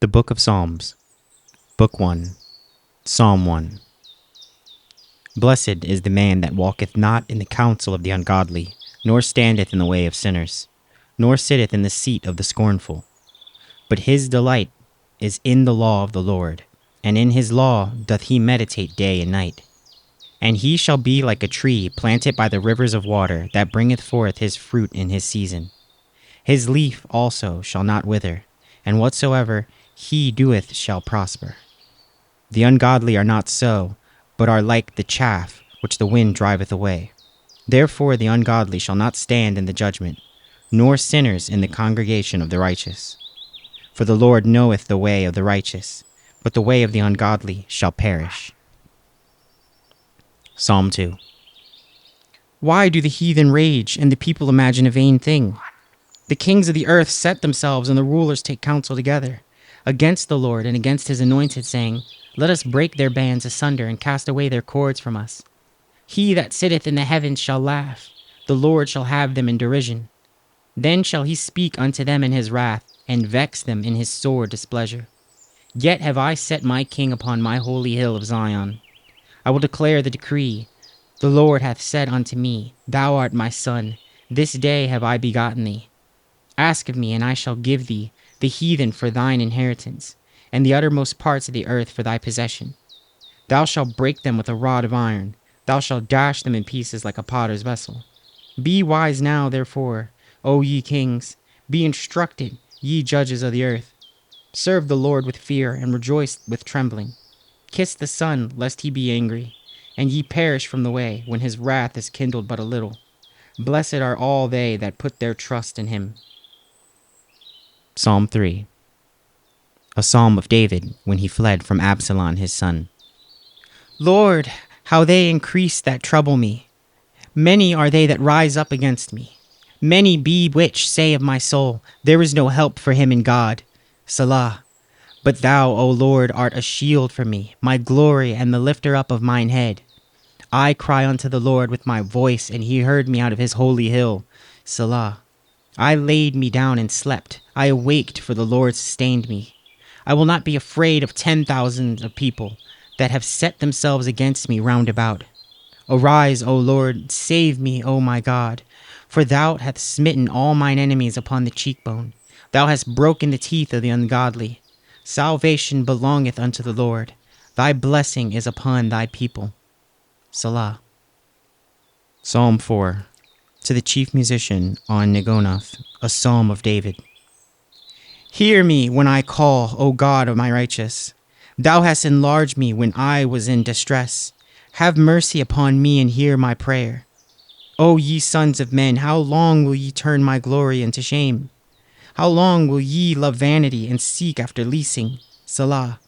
The Book of Psalms, Book 1, Psalm 1. Blessed is the man that walketh not in the counsel of the ungodly, nor standeth in the way of sinners, nor sitteth in the seat of the scornful. But his delight is in the law of the Lord, and in his law doth he meditate day and night. And he shall be like a tree planted by the rivers of water, that bringeth forth his fruit in his season. His leaf also shall not wither, and whatsoever he doeth shall prosper. The ungodly are not so, but are like the chaff which the wind driveth away. Therefore the ungodly shall not stand in the judgment, nor sinners in the congregation of the righteous. For the Lord knoweth the way of the righteous, but the way of the ungodly shall perish. Psalm 2. Why do the heathen rage, and the people imagine a vain thing? The kings of the earth set themselves, and the rulers take counsel together, against the Lord and against his anointed, saying, Let us break their bands asunder, and cast away their cords from us. He that sitteth in the heavens shall laugh, the Lord shall have them in derision. Then shall he speak unto them in his wrath, and vex them in his sore displeasure. Yet have I set my king upon my holy hill of Zion. I will declare the decree. The Lord hath said unto me, Thou art my son, this day have I begotten thee. Ask of me, and I shall give thee the heathen for thine inheritance, and the uttermost parts of the earth for thy possession. Thou shalt break them with a rod of iron, thou shalt dash them in pieces like a potter's vessel. Be wise now, therefore, O ye kings, be instructed, ye judges of the earth. Serve the Lord with fear, and rejoice with trembling. Kiss the Son, lest he be angry, and ye perish from the way, when his wrath is kindled but a little. Blessed are all they that put their trust in him. Psalm 3. A psalm of David when he fled from Absalom his son. Lord, how they increase that trouble me! Many are they that rise up against me. Many be which say of my soul, There is no help for him in God. Selah. But thou, O Lord, art a shield for me, my glory, and the lifter up of mine head. I cry unto the Lord with my voice, and he heard me out of his holy hill. Selah. I laid me down and slept. I awaked, for the Lord sustained me. I will not be afraid of 10,000 of people that have set themselves against me round about. Arise, O Lord, save me, O my God. For thou hast smitten all mine enemies upon the cheekbone. Thou hast broken the teeth of the ungodly. Salvation belongeth unto the Lord. Thy blessing is upon thy people. Selah. Psalm 4. To the chief musician on Negonoth, a psalm of David. Hear me when I call, O God of my righteous. Thou hast enlarged me when I was in distress. Have mercy upon me and hear my prayer. O ye sons of men, how long will ye turn my glory into shame? How long will ye love vanity and seek after leasing? Selah.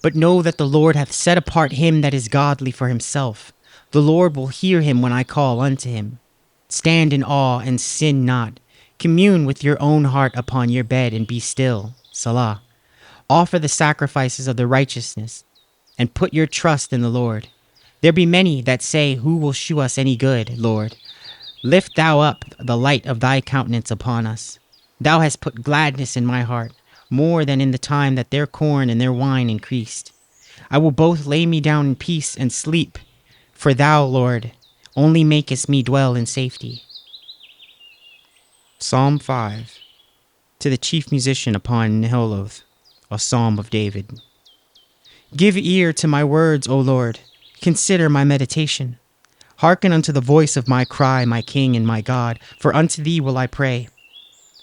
But know that the Lord hath set apart him that is godly for himself. The Lord will hear him when I call unto him. Stand in awe and sin not. Commune with your own heart upon your bed and be still. Selah. Offer the sacrifices of the righteousness, and put your trust in the Lord. There be many that say, Who will shew us any good, Lord? Lift thou up the light of thy countenance upon us. Thou hast put gladness in my heart, more than in the time that their corn and their wine increased. I will both lay me down in peace and sleep, for thou, Lord, only makest me dwell in safety. Psalm 5. To the chief musician upon Neheloth, a psalm of David. Give ear to my words, O Lord. Consider my meditation. Hearken unto the voice of my cry, my King and my God, for unto thee will I pray.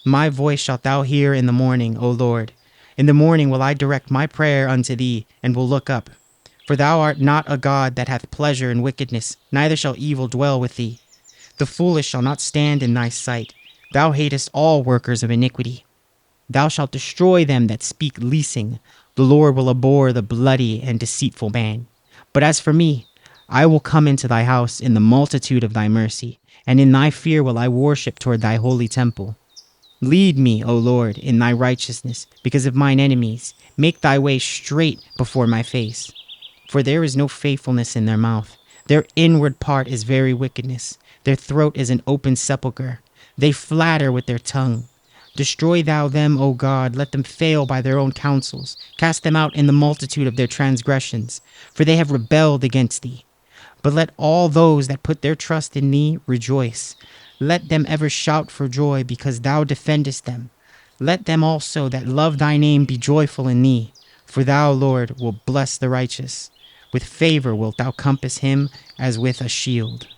My voice shalt thou hear in the morning, O Lord. In the morning will I direct my prayer unto thee, and will look up. For thou art not a God that hath pleasure in wickedness, neither shall evil dwell with thee. The foolish shall not stand in thy sight. Thou hatest all workers of iniquity. Thou shalt destroy them that speak leasing. The Lord will abhor the bloody and deceitful man. But as for me, I will come into thy house in the multitude of thy mercy, and in thy fear will I worship toward thy holy temple. Lead me, O Lord, in thy righteousness, because of mine enemies. Make thy way straight before my face. For there is no faithfulness in their mouth. Their inward part is very wickedness. Their throat is an open sepulchre. They flatter with their tongue. Destroy thou them, O God, let them fail by their own counsels. Cast them out in the multitude of their transgressions, for they have rebelled against thee. But let all those that put their trust in thee rejoice. Let them ever shout for joy, because thou defendest them. Let them also that love thy name be joyful in thee. For thou, Lord, wilt bless the righteous. With favor wilt thou compass him as with a shield.